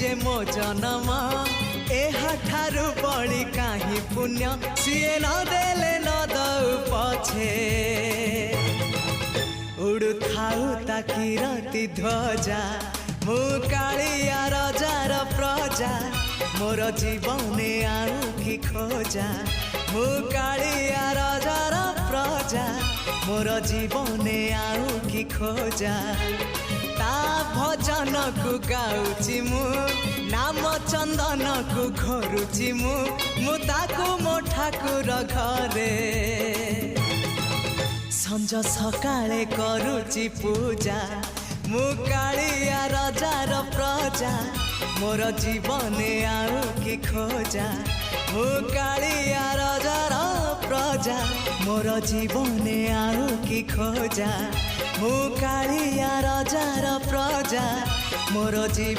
जे मो जन्म एहाठारु बड़ी काहे पुण्य सिए न देले न दउ पछे उड़ु थाउ ताकि रति ध्वजा मु कालिया रजार प्रजा मोर जीवने आउ कि खोजा मु कालिया रजार प्रजा मोर जीवने आउ कि खोजा ता भजन को गाउची मु नाम चंदन को घरुची मु ताकू मो ठाकुर घरे संज सकाळे करुची पूजा मु कालिया रजार प्रजा मोर जीवने आउ कि खोजा मु कालिया रजार प्रजा मोर जीवने आउ कि खोजा मु कालिया रजार प्रजा मोर जीवन